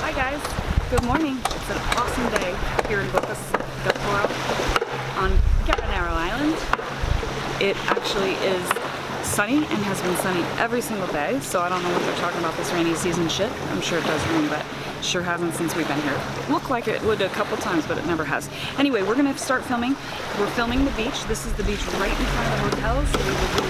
Hi guys, good morning. It's an awesome day here in Bocas Del Toro on Narrow Island. It actually is sunny and has been sunny every single day, so I don't know what they're talking about this rainy season shit. I'm sure it does rain, but it sure hasn't since we've been here. It looked like it would a couple times, but it never has. Anyway, we're gonna start filming. We're filming the beach. This is the beach right in front of the hotel, so we will be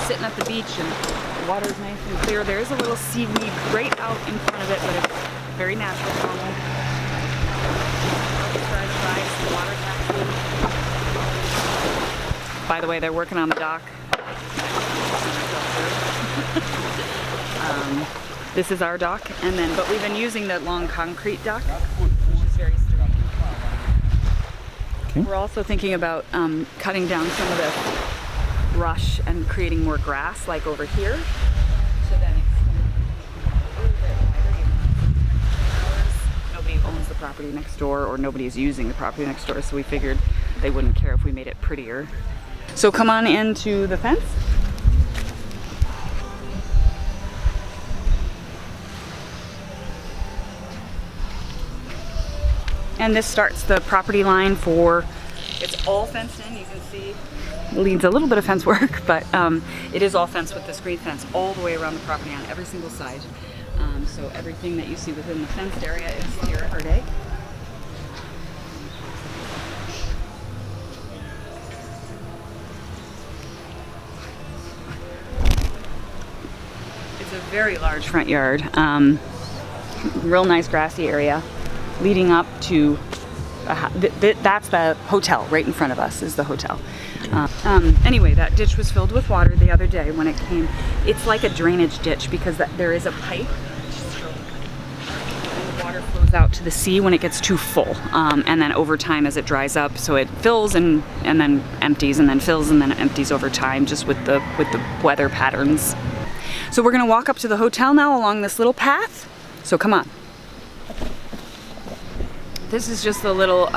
sitting at the beach and the water's nice and clear. There is a little seaweed right out in front of it, but it's very natural, normal. By the way, they're working on the dock. This is our dock, and then but we've been using that long concrete dock, which is very sturdy. Okay. We're also thinking about cutting down some of the brush and creating more grass like over here to then extend a little bit wider. Nobody owns the property next door, or nobody is using the property next door, so we figured they wouldn't care if we made it prettier. So come on into the fence. And this starts the property line for, it's all fenced in, you can see. It needs a little bit of fence work, but it is all fenced with this green fence all the way around the property on every single side. So everything that you see within the fenced area is here per day. It's a very large front yard. Real nice grassy area leading up to that's the hotel right in front of us is the hotel. Anyway, that ditch was filled with water the other day when it came. It's like a drainage ditch because there is a pipe and the water flows out to the sea when it gets too full, and then over time as it dries up, so it fills and then empties and then fills and then empties over time, just with the weather patterns. So we're gonna walk up to the hotel now along this little path, so come on. This is just a little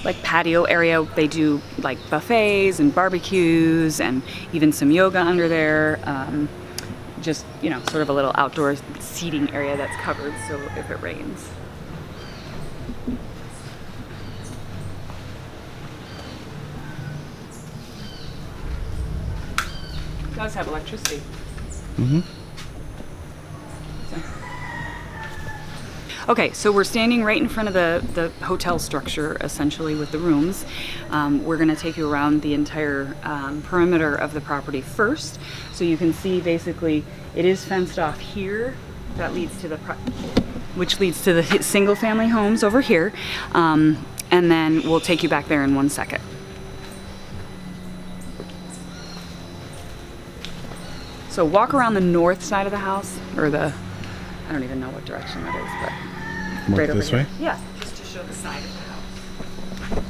like patio area. They do like buffets and barbecues and even some yoga under there. Just, you know, sort of a little outdoor seating area that's covered, so if it rains. It does have electricity. Mm-hmm. Okay, so we're standing right in front of the hotel structure, essentially, with the rooms. We're going to take you around the entire perimeter of the property first. So you can see, basically, it is fenced off here. That leads to which leads to the single-family homes over here. And then we'll take you back there in 1 second. So walk around the north side of the house, or I don't even know what direction that is, but right over this here. way? Yeah, just to show the side of the house.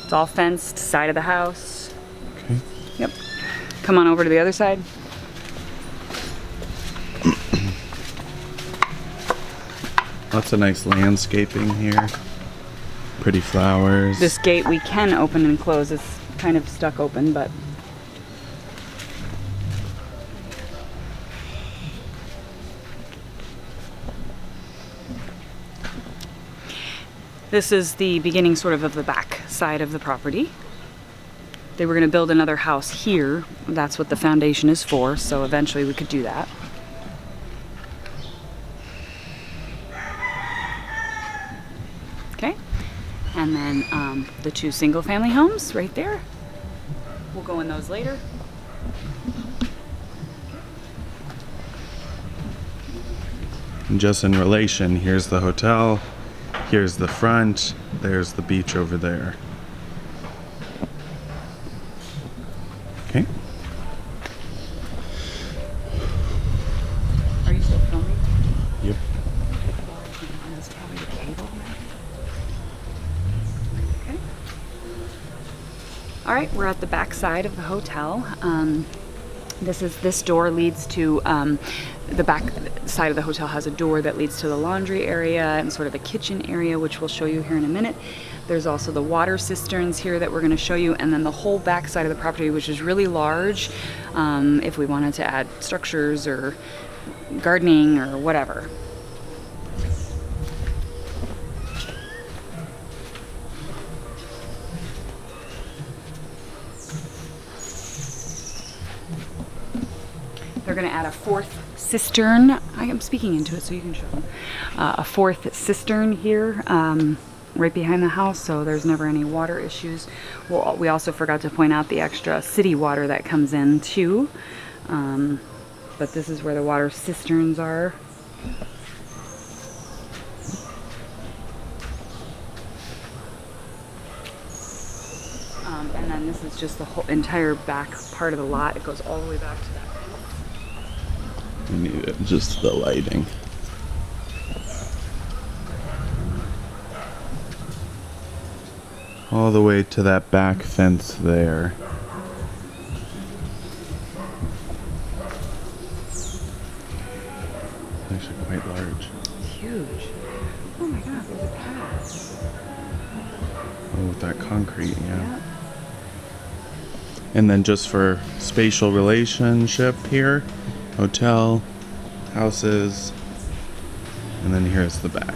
It's all fenced, side of the house. Okay. Yep. Come on over to the other side. Lots of nice landscaping here. Pretty flowers. This gate we can open and close. It's kind of stuck open, but this is the beginning sort of the back side of the property. They were going to build another house here. That's what the foundation is for, so eventually we could do that. Okay. And then the two single-family homes right there. We'll go in those later. And just in relation, here's the hotel, here's the front, there's the beach over there. Okay. Are you still filming? Yep. That's probably the cable. Okay. All right, we're at the back side of the hotel. This door leads to the back side of the hotel has a door that leads to the laundry area and sort of the kitchen area, which we'll show you here in a minute. There's also the water cisterns here that we're going to show you, and then the whole back side of the property, which is really large, if we wanted to add structures or gardening or whatever. They're going to add a fourth cistern. I am speaking into it so you can show them. A fourth cistern here right behind the house, so there's never any water issues. Well, we also forgot to point out the extra city water that comes in too. But this is where the water cisterns are. And then this is just the whole entire back part of the lot. It goes all the way back to that. We need it, just the lighting. All the way to that back fence there. It's actually quite large. Huge. Oh my god, there's a path. Oh, with that concrete, yeah. And then just for spatial relationship here, hotel, houses, and then here's the back.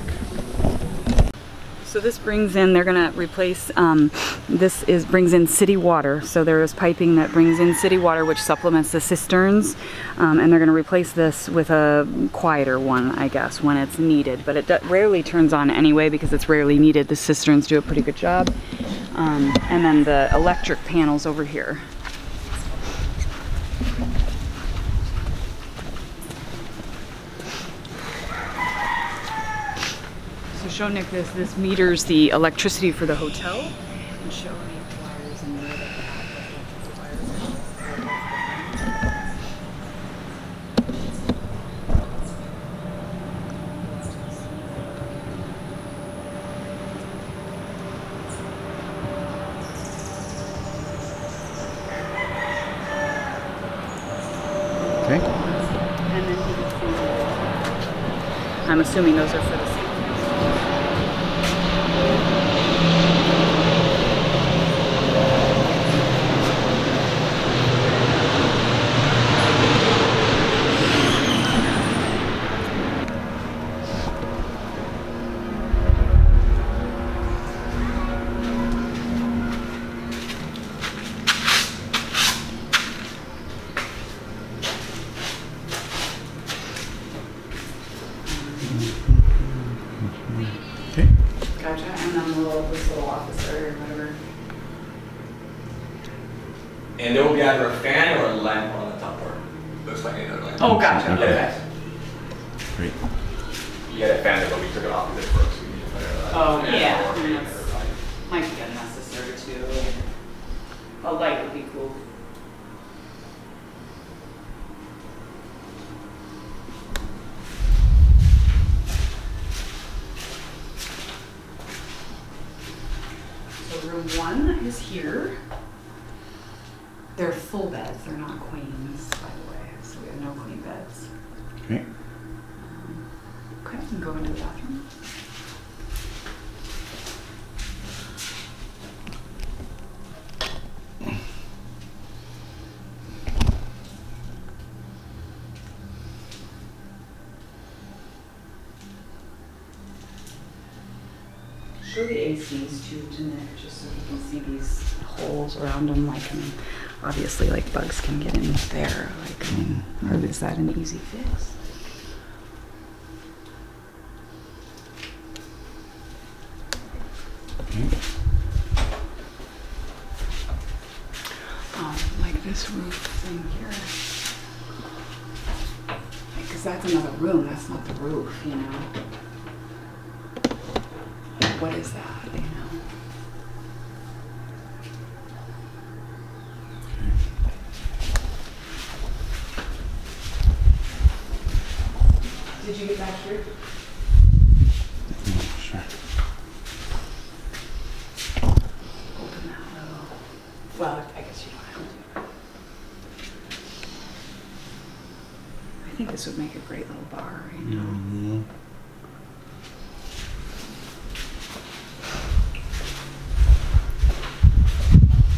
So this brings in, they're gonna replace, brings in city water. So there is piping that brings in city water, which supplements the cisterns. And they're gonna replace this with a quieter one, I guess, when it's needed. But it rarely turns on anyway because it's rarely needed. The cisterns do a pretty good job. And then the electric panels over here. So show Nick this. This meters the electricity for the hotel. And show me the wires and where they're Okay. And then you can see, I'm assuming those are for the same. Okay. Gotcha, and then this little office area or whatever. And there will be either a fan or a lamp on the top part. Looks like another lamp. Oh, gotcha, Okay. okay. Great. You had a fan there, but we took it off of it first. We need to put it, Oh, yeah. or maybe That's- another light. Might be unnecessary too. A light would be cool. So room 1 is here. They're full beds, they're not queens, by the way. So we have no queen beds. Okay. Okay, we can go into the bathroom. Show the ACs too to Nick, just so he can see these holes around them. Like, I mean, obviously, like bugs can get in there. Like, I mean, or is that an easy fix? Like this roof thing here. Because that's another room. That's not the roof, you know. What is that, you know? Did you get back here? Sure. Open that little. Well, I guess you don't have to. would make a great little bar, you know. Mm-hmm.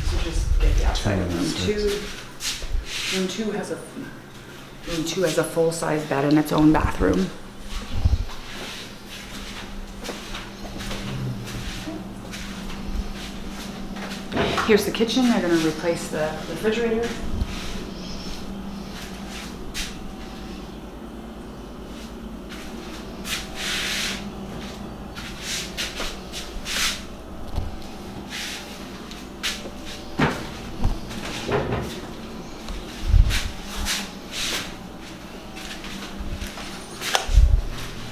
So just get the outside of room Nice. two. Room two has a full-size bed and its own bathroom. Here's the kitchen. They're going to replace the refrigerator.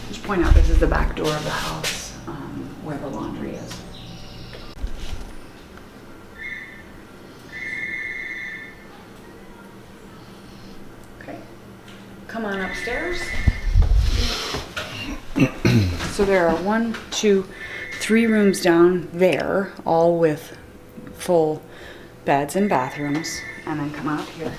Just point out this is the back door of the house where the laundry is. Okay, come on upstairs. So there are 1, 2, 3 rooms down there, all with full beds and bathrooms, and then come on up here.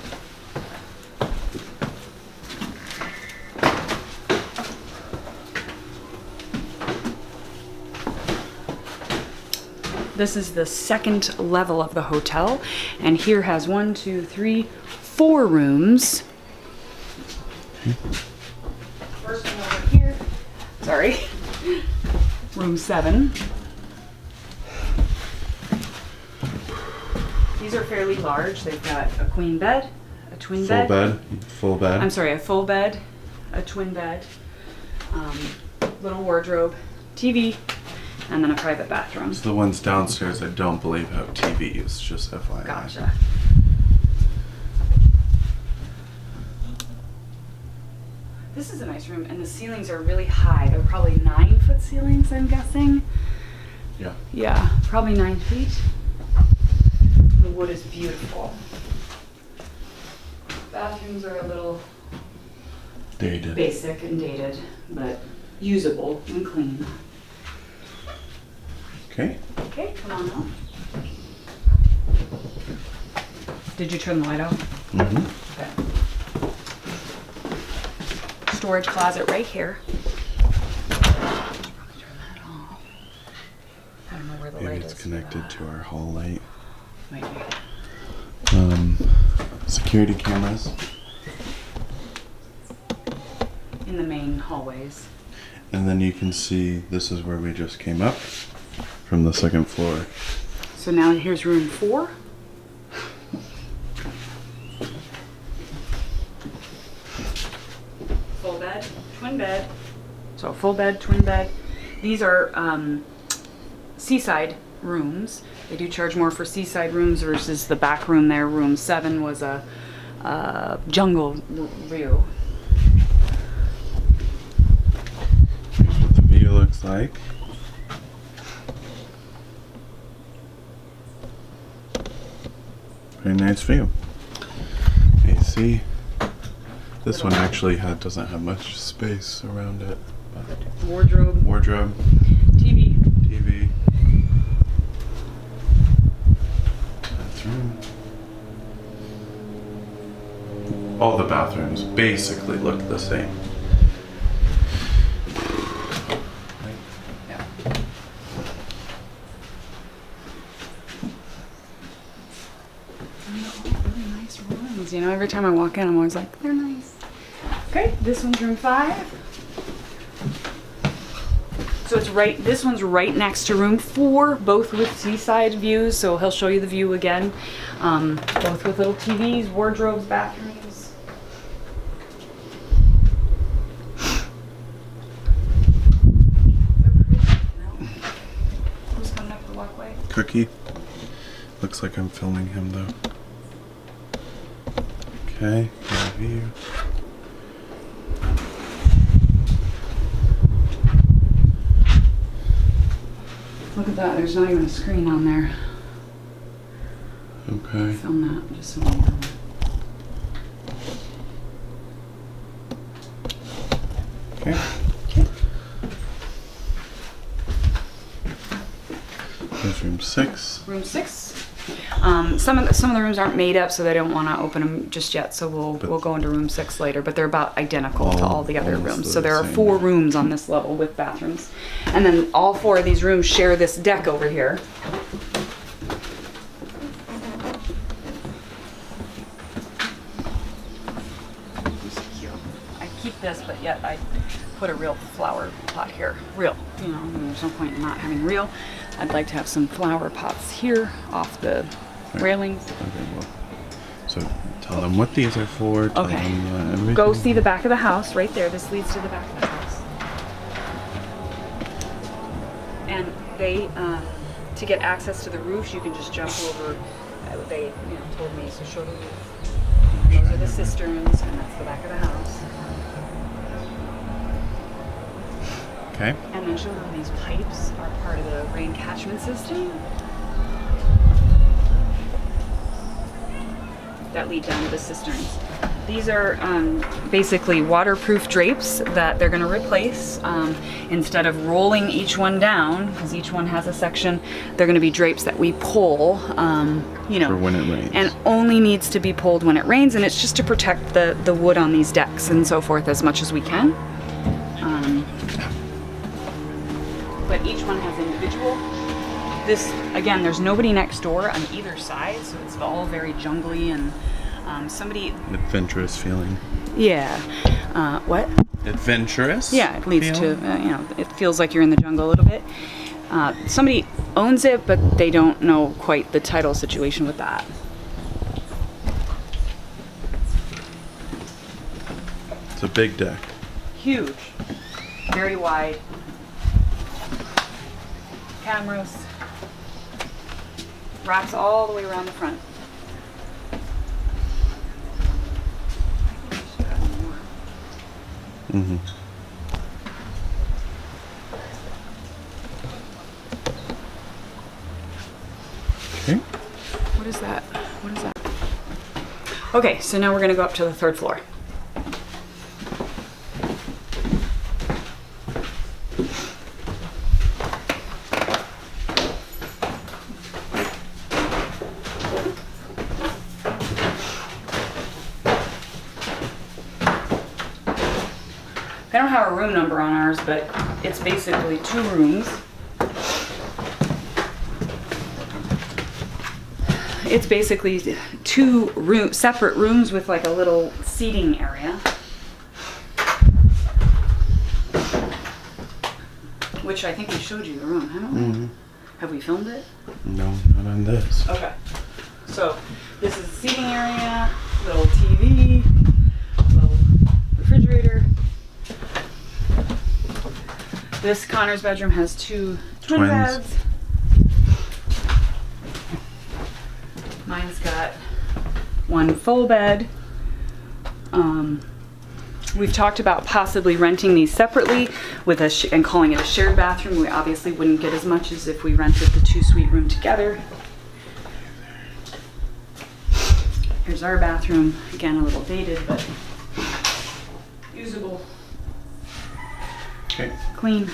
This is the second level of the hotel, and here has 1, 2, 3, 4 rooms. First one over here. Sorry. Room 7. These are fairly large. They've got a queen bed, a twin Full bed. Full bed. I'm sorry, a full bed, a twin bed, little wardrobe, TV, and then a private bathroom. So the ones downstairs I don't believe have TVs, just FYI. Gotcha. This is a nice room, and the ceilings are really high. They're probably 9-foot ceilings, I'm guessing. Yeah. Yeah, probably 9 feet. The wood is beautiful. Bathrooms are a little Dated. basic and dated, but usable and clean. Okay. Okay, come on up. Did you turn the light off? Mm-hmm. Okay. Storage closet right here. Probably turn that off. I don't know where the Maybe light it's is. connected to our hall light. Maybe. Security cameras. In the main hallways. And then you can see this is where we just came up from the second floor. So now here's room 4. Full bed, twin bed. So full bed, twin bed. These are seaside rooms. They do charge more for seaside rooms versus the back room there. Room 7 was a jungle view. Here's what the view looks like. Very nice view. AC. This one actually doesn't have much space around it. But Wardrobe, wardrobe, TV. TV, bathroom. All the bathrooms basically look the same. Yeah. Really nice rooms. You know, every time I walk in, I'm always like, they're nice. Okay, this one's room 5. So it's right, this one's right next to room 4, both with seaside views. So he'll show you the view again. Both with little TVs, wardrobes, bathrooms. Who's coming up the walkway? Cookie. Looks like I'm filming him though. Okay, good view. Look at that, there's not even a screen on there. Okay. Film that, just so you know. Okay. Okay. Here's room 6. Room 6. Some of the rooms aren't made up, so they don't want to open them just yet. So we'll go into room 6 later. But they're about identical to all the other rooms. So there are 4 rooms on this level with bathrooms, and then all 4 of these rooms share this deck over here. I keep this, but yet I put a real flower pot here. Real, you know, there's no point in not having real. I'd like to have some flower pots here off the railings. Okay, well, so tell them what these are for. Tell them, everything. Go see the back of the house right there. This leads to the back of the house. And they, to get access to the roofs, you can just jump over. They, told me, so show the roof. Those are the cisterns, and that's the back of the house. Okay. And then show them these pipes are part of the rain catchment system that lead down to the cisterns. These are basically waterproof drapes that they're going to replace. Instead of rolling each one down, because each one has a section, they're going to be drapes that we pull, For when it rains. and only needs to be pulled when it rains, and it's just to protect the wood on these decks and so forth as much as we can. But each one has individual. This, again, there's nobody next door on either side, so it's all very jungly and somebody... Adventurous feeling. Yeah. What? Adventurous? Yeah, it leads to, it feels like you're in the jungle a little bit. Somebody owns it, but they don't know quite the title situation with that. It's a big deck. Huge. Very wide. Cameras. Wraps all the way around the front. Mm-hmm. Okay. What is that? What is that? Okay, so now we're going to go up to the 3rd floor. I don't have a room number on ours, but it's basically 2 rooms. It's basically 2 separate rooms with like a little seating area. Which I think we showed you the room, haven't we? Mm-hmm. Have we filmed it? No, not on this. Okay. So this is the seating area, little TV, little refrigerator. This Connor's bedroom has 2 twin Twins. beds. Mine's got 1 full bed. We've talked about possibly renting these separately with and calling it a shared bathroom. We obviously wouldn't get as much as if we rented the 2-suite room together. Here's our bathroom. Again, a little dated, but usable. Okay. Clean.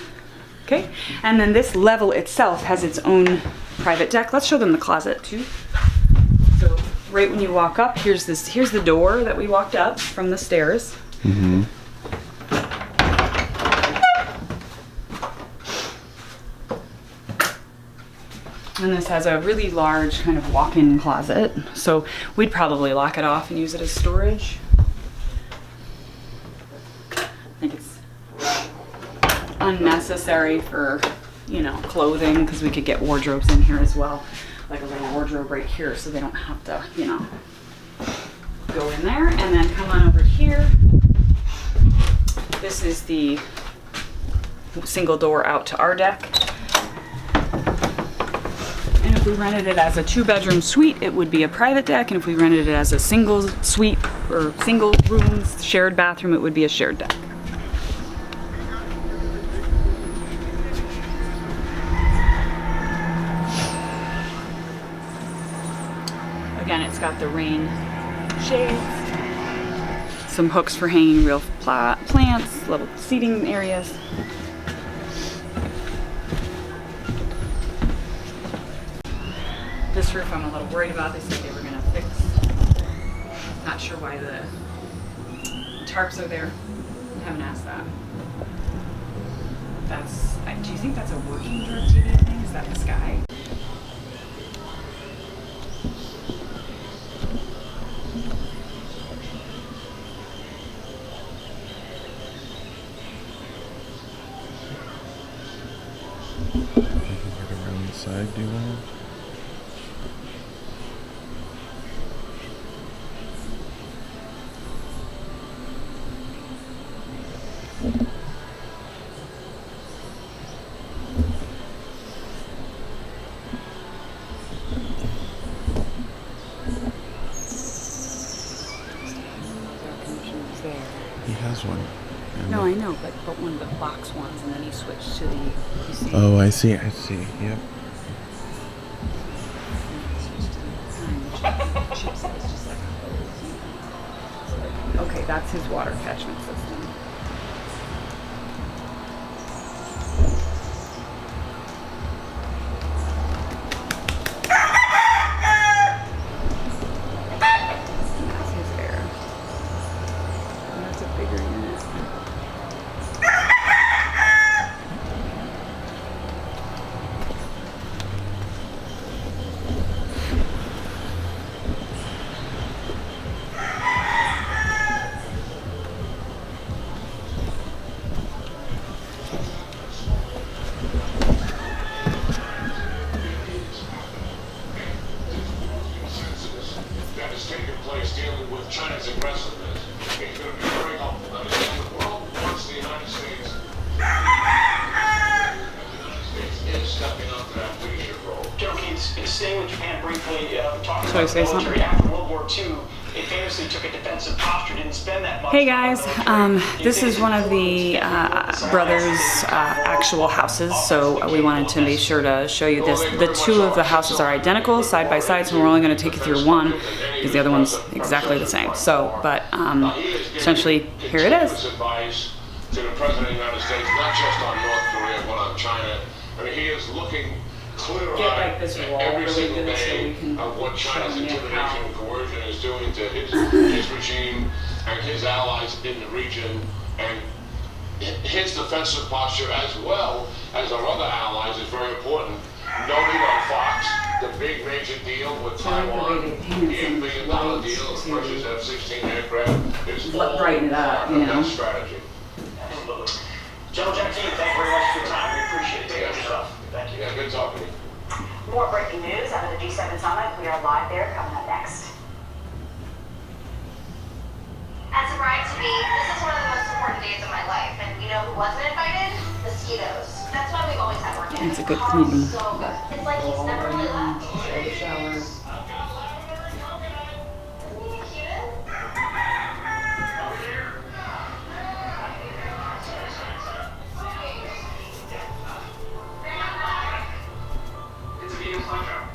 Okay, and then this level itself has its own private deck. Let's show them the closet too. So right when you walk up, here's the door that we walked up from the stairs. Mm-hmm. And this has a really large kind of walk-in closet. So we'd probably lock it off and use it as storage. I think it's unnecessary for, clothing, because we could get wardrobes in here as well. Like a little wardrobe right here, so they don't have to, go in there. And then come on over here. This is the single door out to our deck. And if we rented it as a 2-bedroom suite, it would be a private deck. And if we rented it as a single suite or single room shared bathroom, it would be a shared deck. Again, it's got the rain shades, some hooks for hanging real plants, little seating areas. This this roof I'm a little worried about. They said they were gonna fix. Not sure why the tarps are there. I haven't asked that. Do you think that's a working DirecTV thing? Is that the sky? Around the side, do you want? He has one. No, I know, but one of the box ones, and then he switched to the. You see? Oh, I see. I see. Yep. Okay, that's his water catchment system. That's his air. And that's a bigger unit. That has taken place dealing with China's aggressiveness. It's going to be very helpful to understand the world wants the United States. Is stepping up to that leadership role. Staying with Japan briefly, talking Should I about say the military something? after World War II, it famously took a defensive posture, didn't spend that much. Hey guys, this is one of the brothers' actual houses, so we wanted to be sure to show you this. The two of the houses are identical, side by side, so we're only going to take you through one because the other one's exactly the same. So, but essentially, here it is. Advice to the President of the United States, not just on North Korea, but on China. I mean, he is looking clear-eyed Get, like, this wall every really single good so day we can of what China's show you intimidation how- and coercion is doing to his regime and his allies in the region, and his defensive posture as well as our other allies is very important. Noted on Fox, the big major deal with Taiwan, the $8 billion deal to purchase F-16 aircraft is all Brighten it up, part you of know. that strategy. Absolutely. General Jackson, thank you very much for your time. We appreciate it. Take care of yourself. Thank you. Yeah, good talking to you. More breaking news out of the G7 summit. We are live there coming up next. As a bride to be, this is one of the most important days of my life, and you know who wasn't invited? Mosquitoes. That's why we always have organic. It's a good Carl's cleaning. so good. It's like he's never really left. All the showers. Isn't he cute? It's a video contract.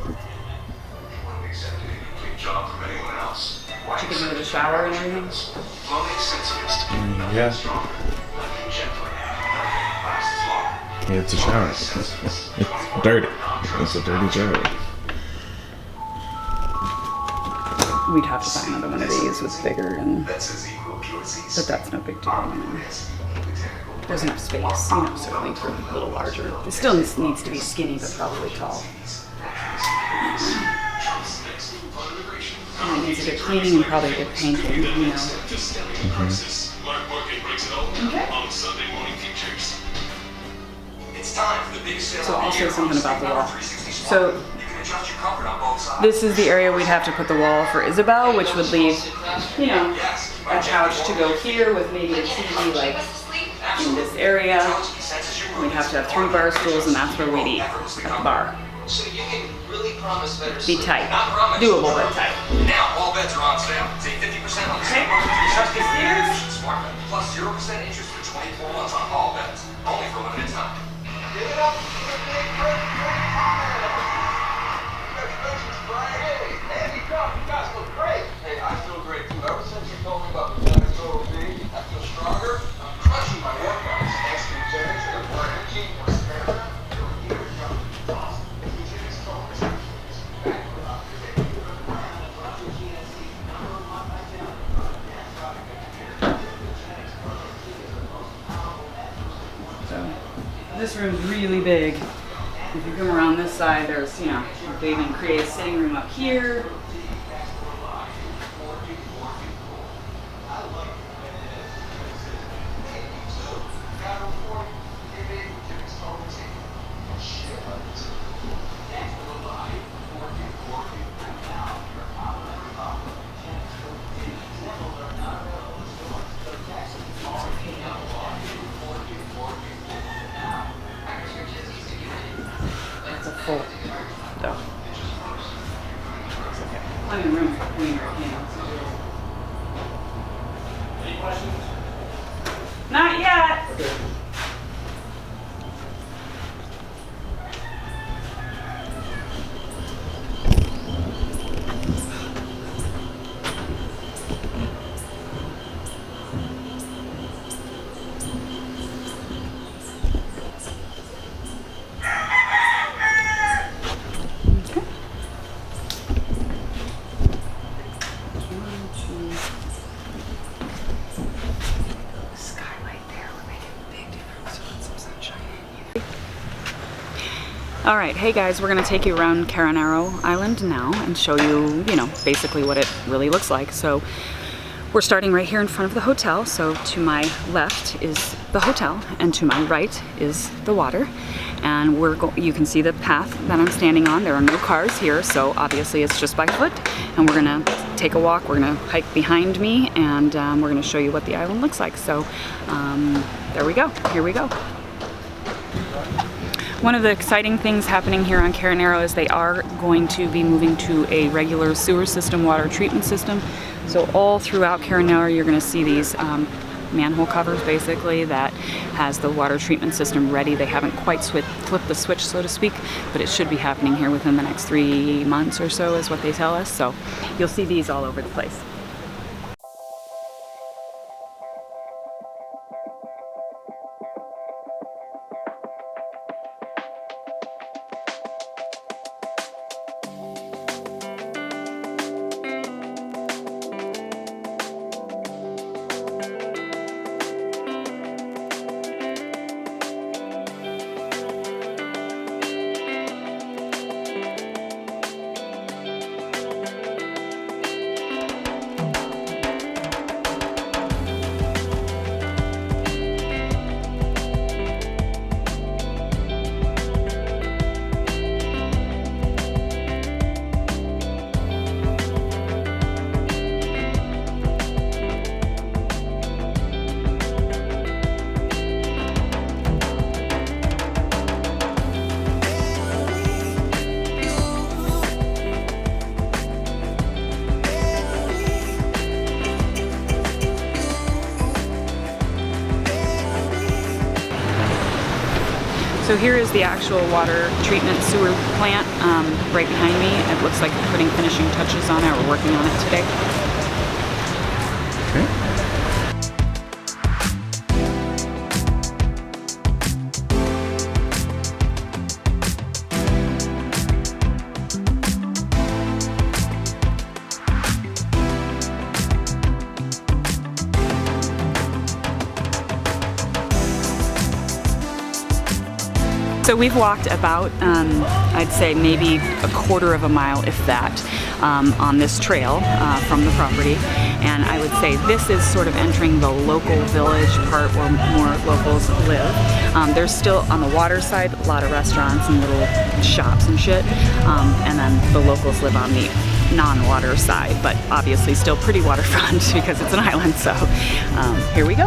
Wouldn't accept any complete job from anyone else. She can do the shower and everything. Lonely sensitive to be Yeah. stronger, nothing gentler, nothing lasts long. Yeah, it's a shower. It's dirty. It's a dirty shower. We'd have to buy another one of these with bigger, and That's as equal to its but that's no big deal. You know. There's enough space, you know, certainly for a little larger. It still needs to be skinny, but probably tall. And it needs a good cleaning and probably a good painting, you know. It's time for the biggest sale So of I'll the say year something on about the wall. 360 So You can adjust your comfort on both sides. this is the area we'd have to put the wall for Isabel, which would leave, you know, a couch to go here with maybe a TV like in this area. We'd have to have 3 bar stools, and that's where we'd eat, at the bar. So you can really promise better Be sleep. tight. Not promise. Doable, but tight. Now all beds are on sale. Save 50% on the Okay, up the stairs. Smart bed. Plus 0% interest for 24 months on all beds. Only for limited time. Give it up for the big Fred Congratulations, Brian. Hey, Andy, come. You guys look great. Hey, I feel great too. Ever since you told me about the Bocas Del Toro, I feel stronger. I'm crushing my workouts. Thanks to the generation of more energy, more strength. So this room's really big. If you come around this side, there's, you know, they even create a sitting room up here. It's a full though. It's okay. Plenty of room for queen or candles. Any questions? Not yet. Okay. All right, hey guys, we're gonna take you around Caranero Island now and show you, you know, basically what it really looks like. So we're starting right here in front of the hotel. So to my left is the hotel and to my right is the water. And you can see the path that I'm standing on. There are no cars here, so obviously it's just by foot. And we're gonna take a walk, we're gonna hike behind me, and we're gonna show you what the island looks like. So there we go, here we go. One of the exciting things happening here on Caranero is they are going to be moving to a regular sewer system, water treatment system. So all throughout Caranero you're going to see these manhole covers basically that has the water treatment system ready. They haven't quite flipped the switch, so to speak, but it should be happening here within the next 3 months or so is what they tell us. So you'll see these all over the place. So here is the actual water treatment sewer plant right behind me. It looks like they're putting finishing touches on it. We're working on it today. Okay. So we've walked about, I'd say maybe a quarter of a mile, if that, on this trail from the property. And I would say this is sort of entering the local village part where more locals live. There's still, on the water side, a lot of restaurants and little shops and shit. And then the locals live on the non-water side, but obviously still pretty waterfront because it's an island. So here we go.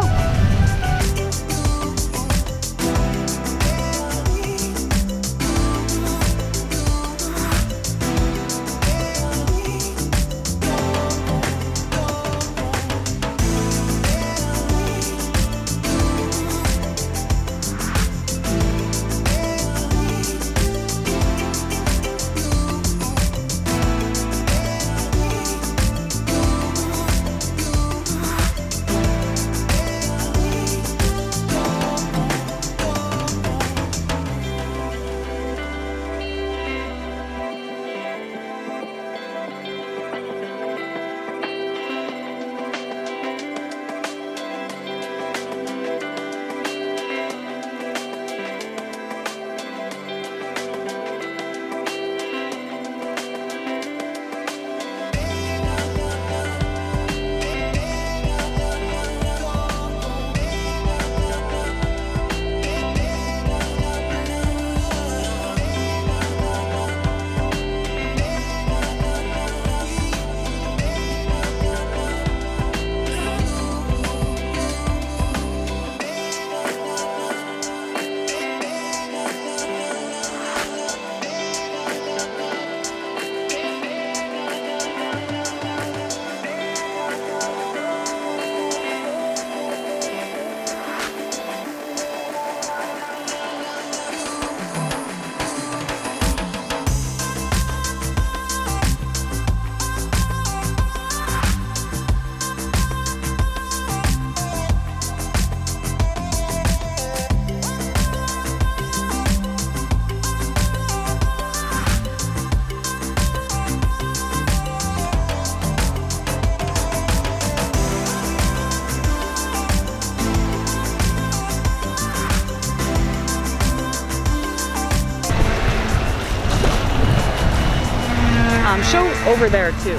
Show over there too.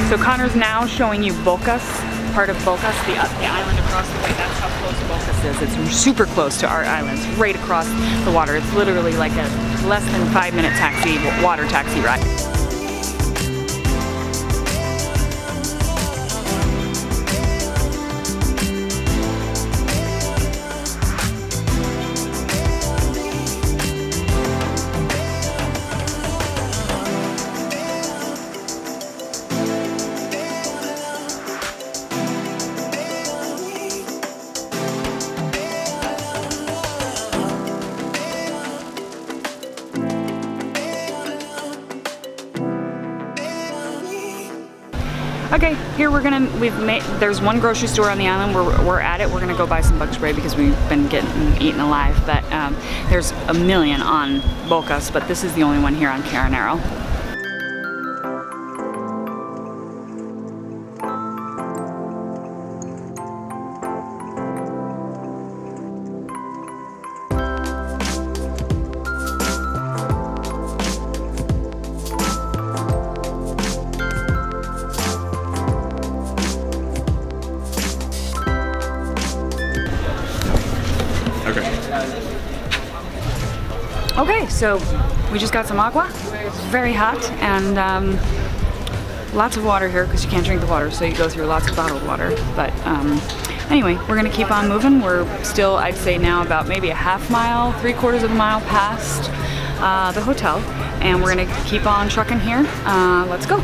So Connor's now showing you Bocas, part of Bocas, the island across the way. That's how close Bocas is. It's super close to our island, it's right across the water. It's literally like a less than 5-minute taxi, water taxi ride. Okay, here there's one grocery store on the island. We're at it. We're gonna go buy some bug spray because we've been getting eaten alive. But there's a million on Bocas, but this is the only one here on Caranero. Okay, so we just got some agua. It's very hot and lots of water here because you can't drink the water, so you go through lots of bottled water. But anyway, we're gonna keep on moving. We're still, I'd say now, about maybe a half mile, 3/4 of a mile past the hotel, and we're gonna keep on trucking here. Let's go.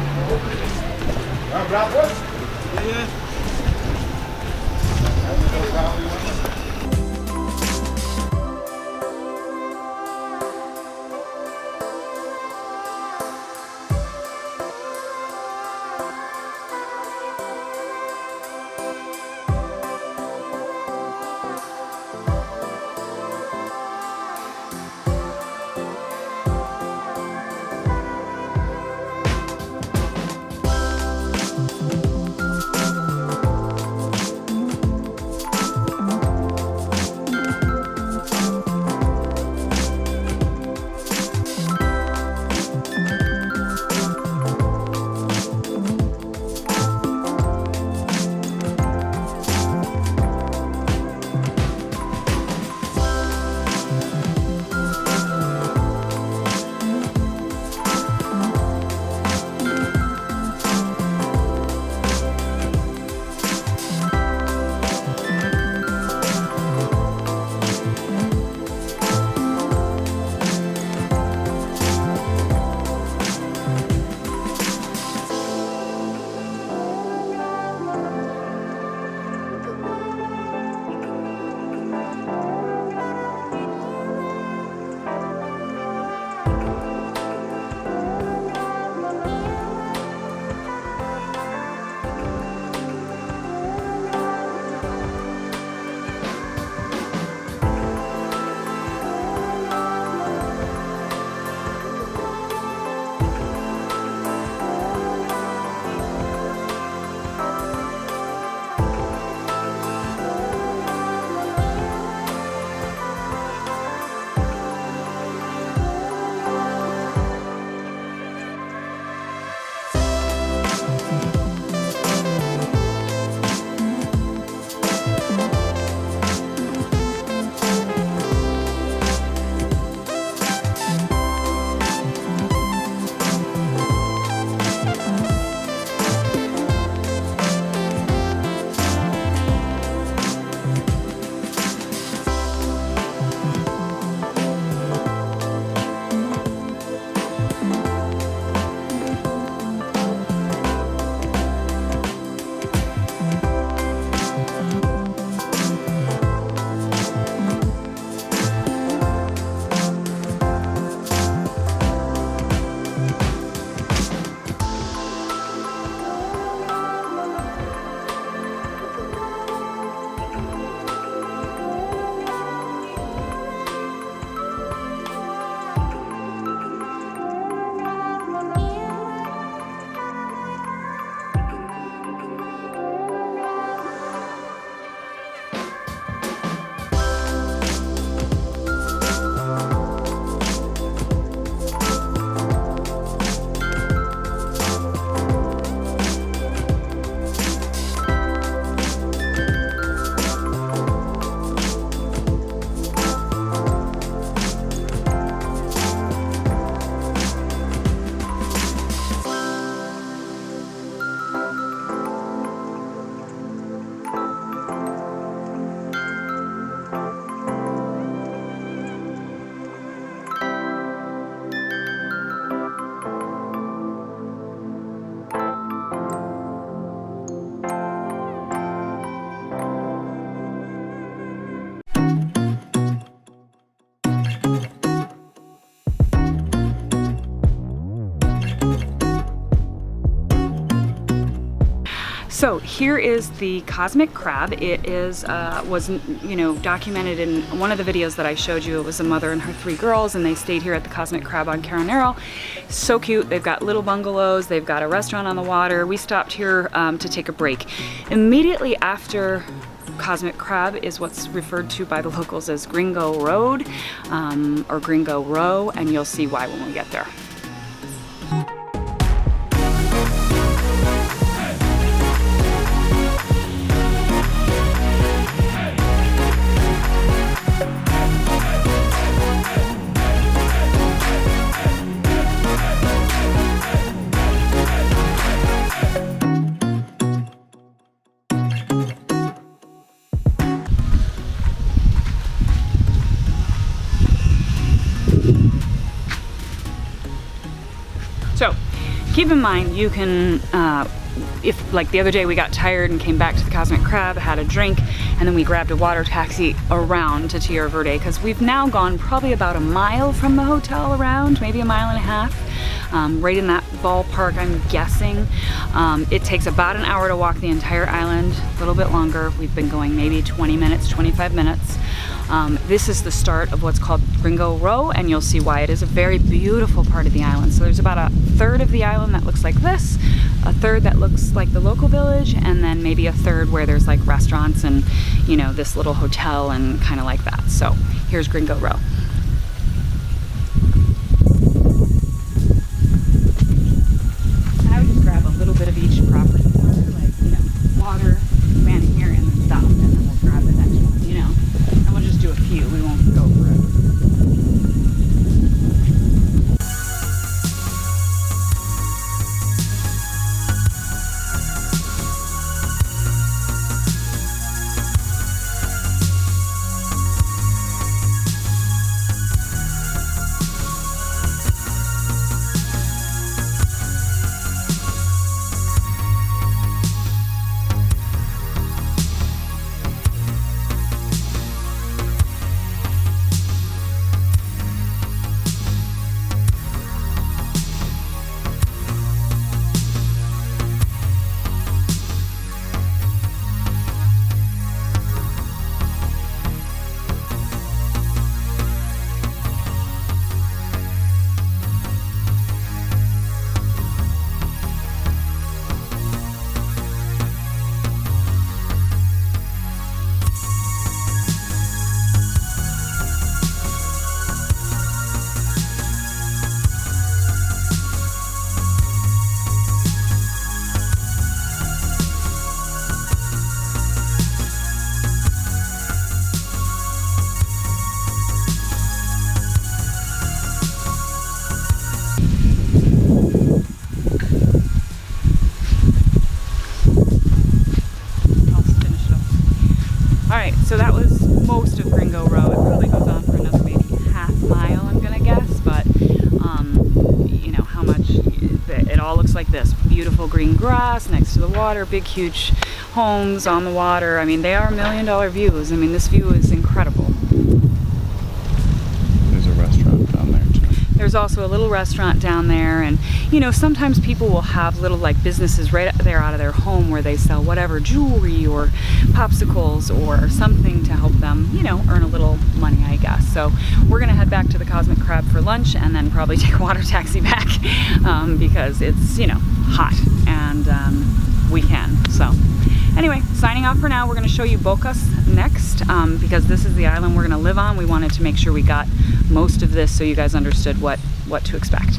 So here is the cosmic crab. It is was documented in one of the videos that I showed you. It was a mother and her 3 girls, and they stayed here at the Cosmic Crab on Caronero. So cute. They've got little bungalows. They've got a restaurant on the water. We stopped here to take a break. Immediately after Cosmic Crab is what's referred to by the locals as Gringo Road or Gringo Row, and you'll see why when we get there. So keep in mind, you can, if like the other day we got tired and came back to the Cosmic Crab, had a drink, and then we grabbed a water taxi around to Tierra Verde, because we've now gone probably about a mile from the hotel around, maybe a mile and a half, right in that ballpark, I'm guessing. It takes about an hour to walk the entire island, a little bit longer. We've been going maybe 20 minutes, 25 minutes. This is the start of what's called Gringo Row, and you'll see why. It is a very beautiful part of the island. So there's about a third of the island that looks like this, a third that looks like the local village, and then maybe a third where there's like restaurants and, you know, this little hotel and kind of like that. So here's Gringo Row. I would just grab a little bit of each property water, like, you know, water, man in here, and then stop, and then we'll grab the next one, you know? And we'll just do a few, we won't go forever. So that was most of Gringo Row. It probably goes on for another maybe half mile, I'm gonna guess, but you know how much it all looks like this. Beautiful green grass next to the water, big huge homes on the water. I mean, they are $1 million views. I mean, this view is incredible. There's a restaurant down there too. There's also a little restaurant down there, and you know, sometimes people will have little like businesses right there out of their home where they sell whatever, jewelry or popsicles or something to help them, you know, earn a little money, I guess. So we're gonna head back to the Cosmic Crab for lunch and then probably take a water taxi back because it's, you know, hot and we can. So anyway, signing off for now. We're gonna show you Bocas next because this is the island we're gonna live on. We wanted to make sure we got most of this so you guys understood what to expect.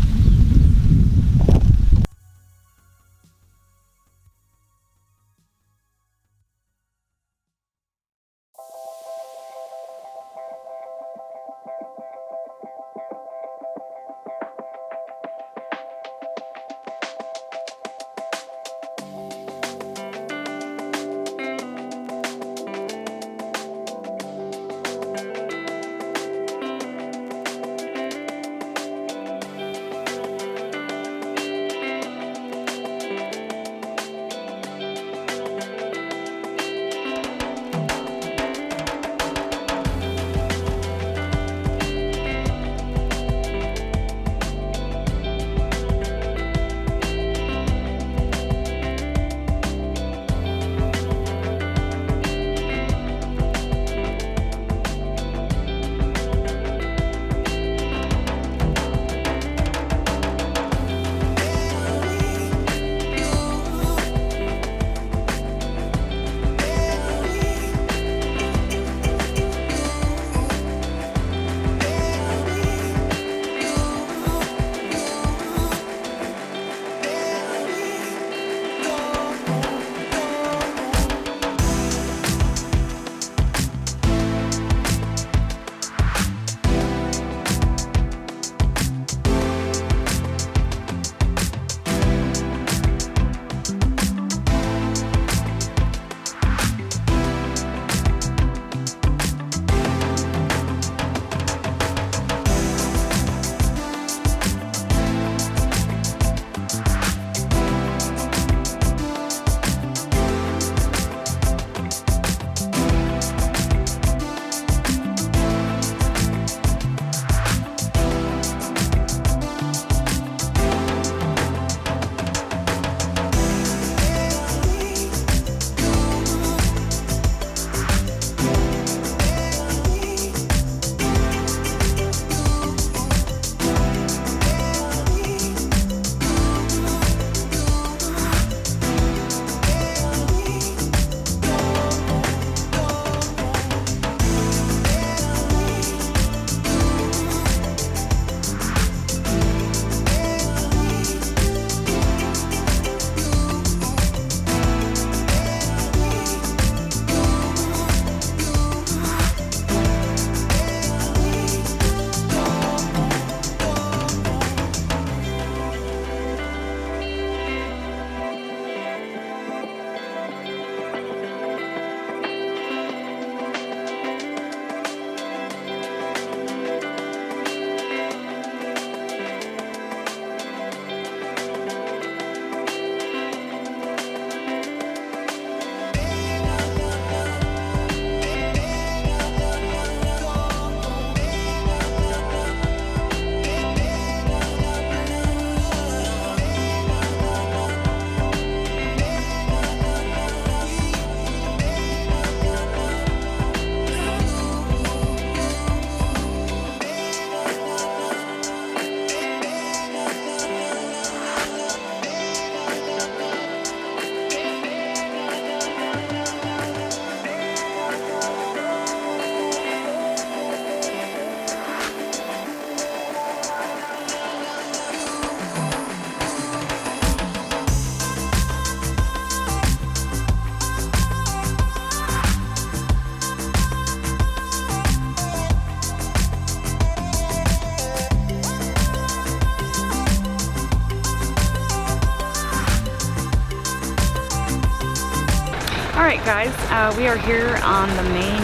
guys, we are here on the main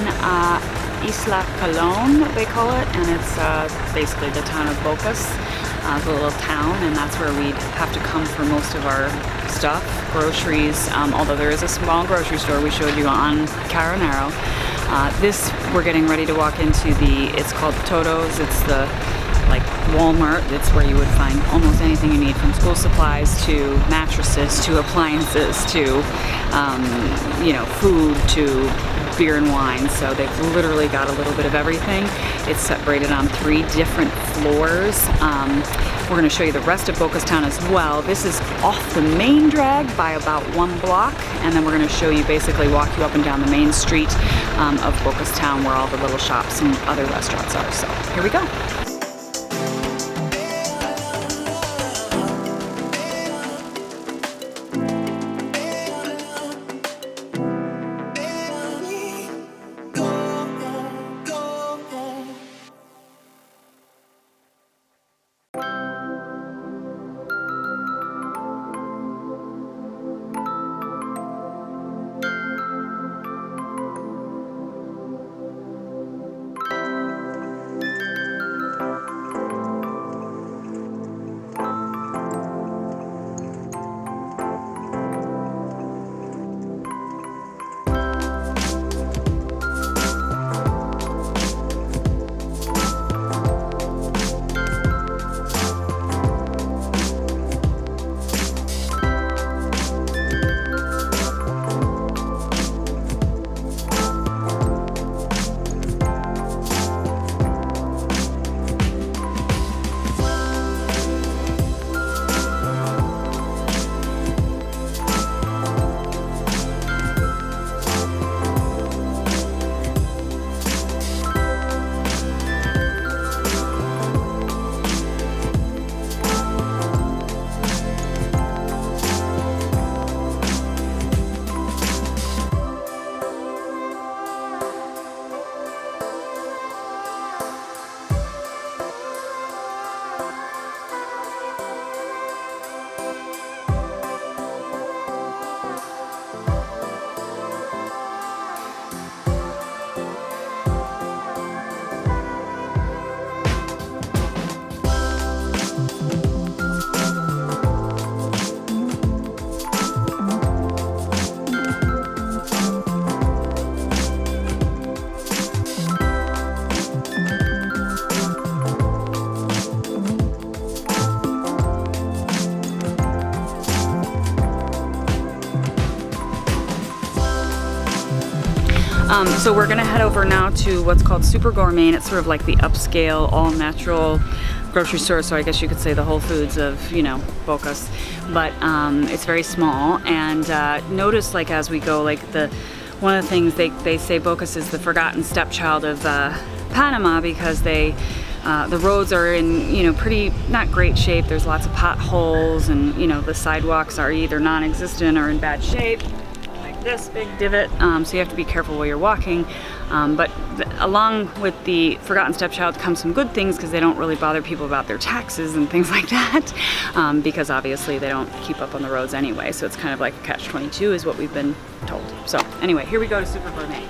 Isla Colón, they call it, and it's basically the town of Bocas, the little town, and that's where we'd have to come for most of our stuff, groceries, although there is a small grocery store we showed you on Caranero. This, we're getting ready to walk into it's called Toto's. It's the like Walmart. It's where you would find almost anything you need, from school supplies to mattresses to appliances to you know, food to beer and wine. So they've literally got a little bit of everything. It's separated on 3 different floors. We're going to show you the rest of Bocas Town as well. This is off the main drag by about 1 block, and then we're going to show you, basically walk you up and down the main street of Bocas Town where all the little shops and other restaurants are. So here we go. So we're gonna head over now to what's called Super Gourmet, and it's sort of like the upscale, all-natural grocery store. So I guess you could say the Whole Foods of, you know, Bocas. But it's very small, and notice, like, as we go, like, one of the things they say Bocas is the forgotten stepchild of Panama, because the roads are in, you know, pretty not great shape. There's lots of potholes, and, you know, the sidewalks are either non-existent or in bad shape. This big divot, so you have to be careful while you're walking, but along with the forgotten stepchild comes some good things, because they don't really bother people about their taxes and things like that, because obviously they don't keep up on the roads anyway, so it's kind of like a catch-22 is what we've been told. So anyway, here we go to Super Gourmet.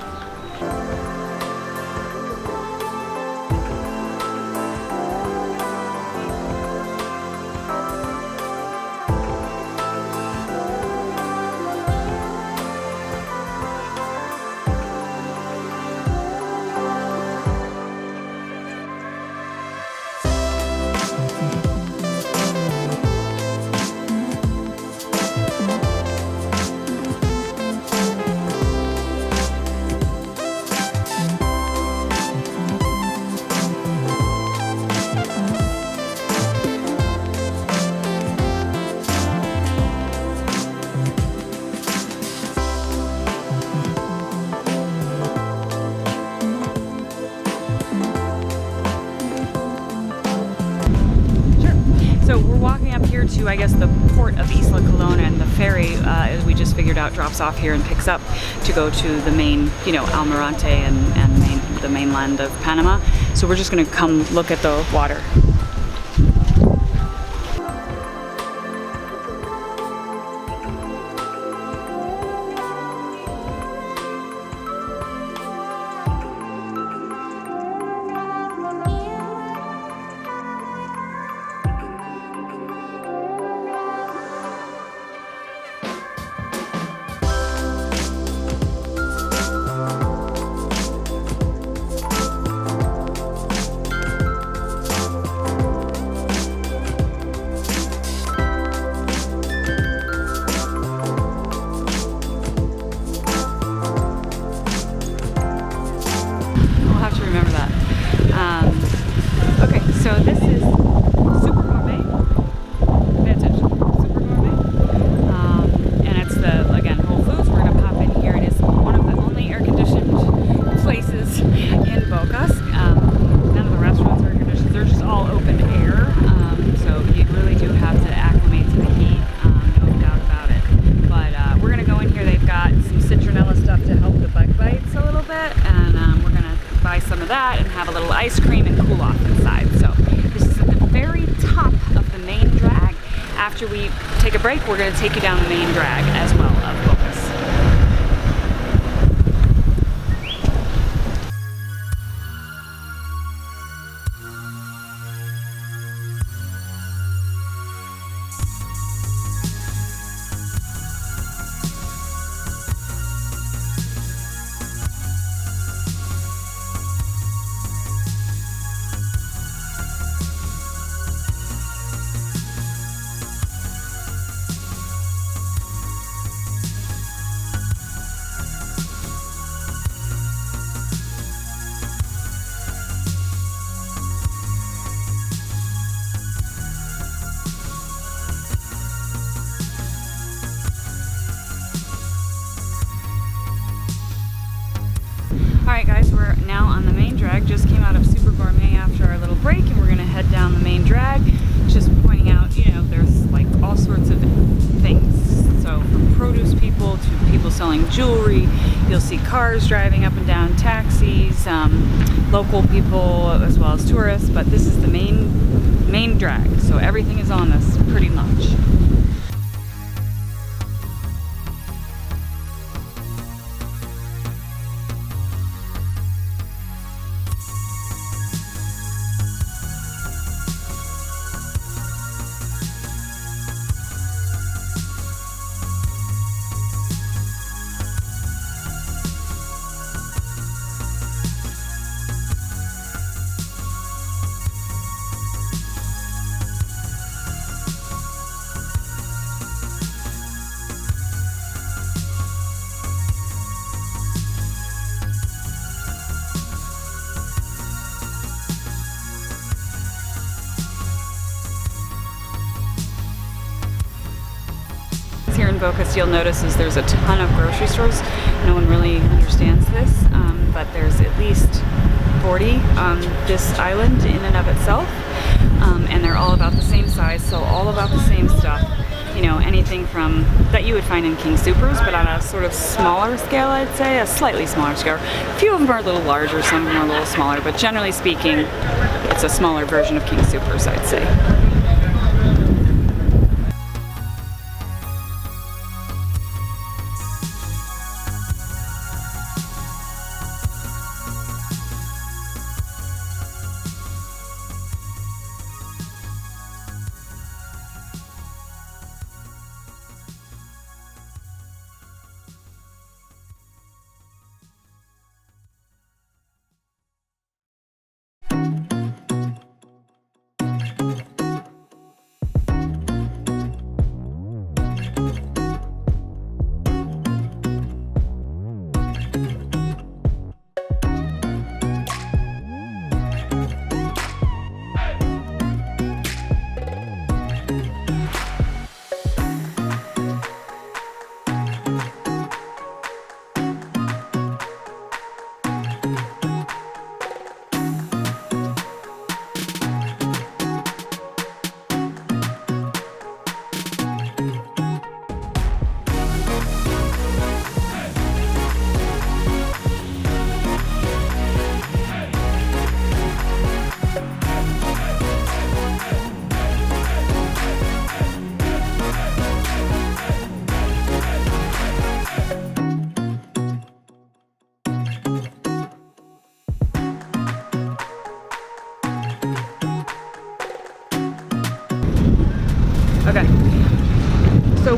So we're walking up here to, I guess, the port of Isla Colón, and the ferry, as we just figured out, drops off here and picks up to go to the main, you know, Almirante and the mainland of Panama. So we're just gonna come look at the water. have to remember that. Okay, so this is Super Gourmet. Pay attention. Super Gourmet. And it's again, Whole Foods. We're gonna pop in here. It is one of the only air-conditioned places in Bocas. None of the restaurants are air-conditioned. They're just all open air. So you really do have to acclimate to the heat. No doubt about it. But we're gonna go in here. They've got some citronella stuff to help the bug bites a little bit, and we're gonna buy some of that and have a little ice cream and cool off inside. So this is at the very top of the main drag. After we take a break, we're gonna take you down the main drag as well of Bocas. Alright guys, we're now on the main drag. Just came out of Super Gourmet after our little break, and we're gonna head down the main drag. Just pointing out, you know, there's like all sorts of things. So from produce people to people selling jewelry, you'll see cars driving up and down, taxis, local people as well as tourists, but this is the main drag. So everything is on us pretty much. Here in Bocas, you'll notice is there's a ton of grocery stores. No one really understands this, but there's at least 40 on this island in and of itself, and they're all about the same size, so all about the same stuff. You know, anything from that you would find in King Soopers, but on a sort of smaller scale, I'd say, a slightly smaller scale. A few of them are a little larger, some of them are a little smaller, but generally speaking, it's a smaller version of King Soopers, I'd say. Okay, so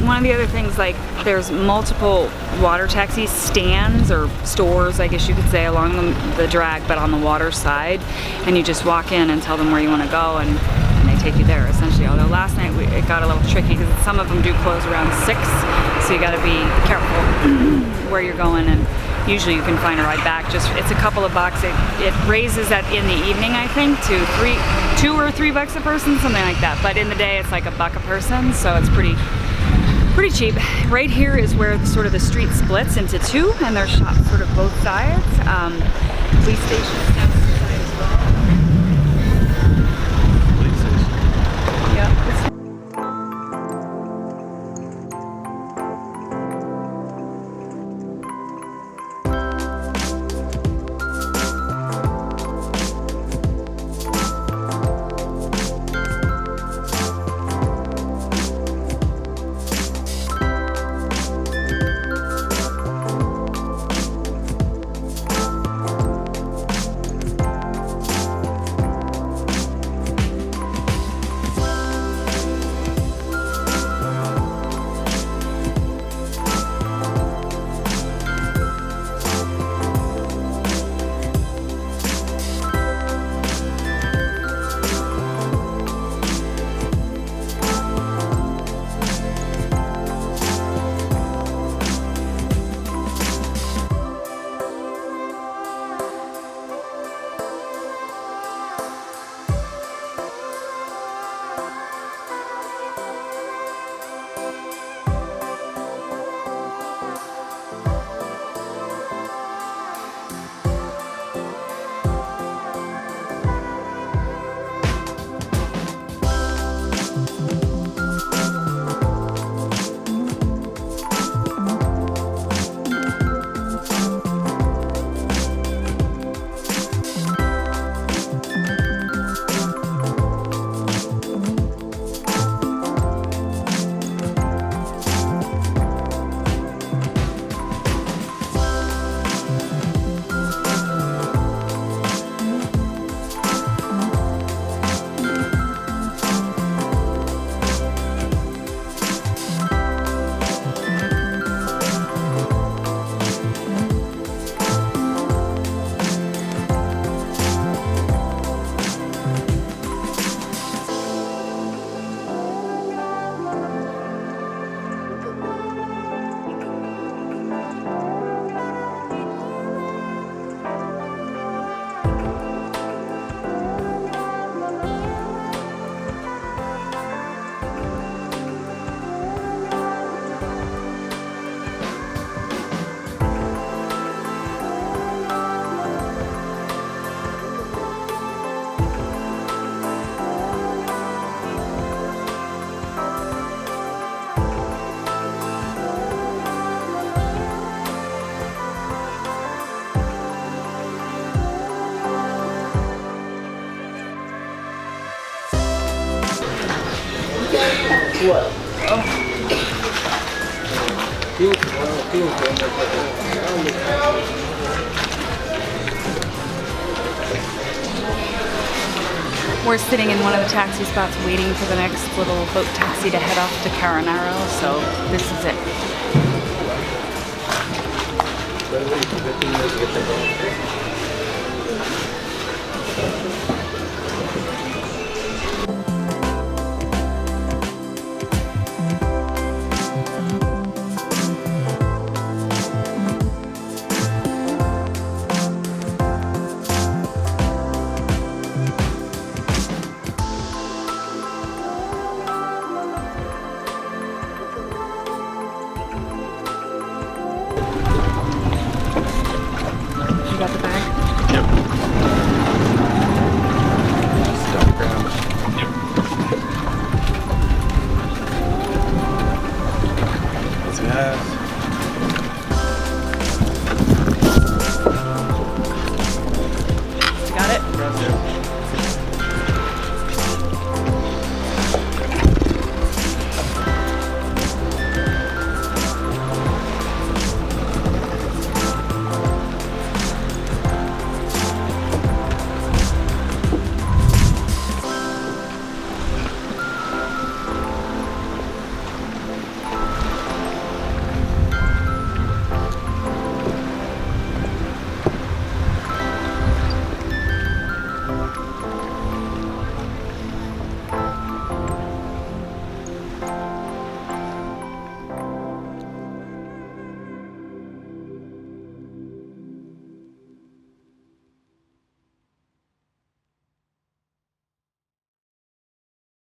one of the other things, like there's multiple water taxi stands or stores, I guess you could say, along the drag, but on the water side, and you just walk in and tell them where you want to go, and they take you there essentially. Although last night it got a little tricky because some of them do close around 6, so you got to be careful where you're going and usually you can find a ride back. Just it's a couple of bucks. It raises in the evening, I think, to $2 or $3 a person, something like that. But in the day, it's like $1 a person, so it's pretty cheap. Right here is where sort of the street splits into two, and there's shops sort of both sides. Police stations down this side as well. Police station. Yeah. We're sitting in one of the taxi spots waiting for the next little boat taxi to head off to Caranaro, so this is it.